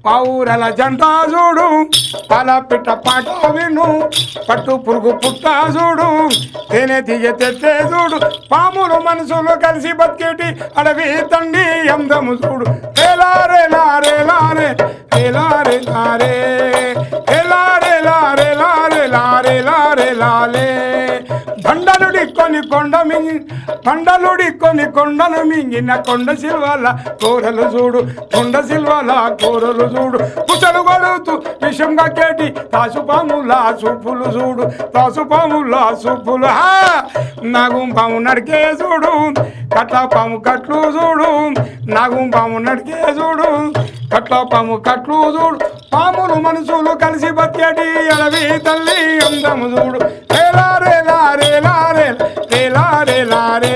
పావురల జంట చూడు పాల పిట్ట పాట విను పట్టు పురుగు పుట్ట చూడు తేనె తీగ తెచ్చే చూడు పాములు మనుషులు కలిసి బతికేటి అడవి తండి అందము చూడు రేలారే లారే లారే రేలారే లారే రేలారే లారే లారే లారే లారే లాలే బండలుడి కొని కొండను మింగిన కొండ సిల్వాల కూరలు చూడు కొండ సిల్వాల కూరలు చూడు కుసలు కొడుతూ విషంగా కేటి తాసుపాముల సూపులు చూడు తాసుపాముల సూపులు నాగుంపాము నడికే చూడు కట్లపాము కట్లు చూడు నాగుంపాము నడికే చూడు కట్లపాము కట్లు చూడు పాములు మనుషులు కలిసి బతికేటి అడవి తల్లి అందము చూడు రేలా రేలా రేలా రే రేలా రేలా రే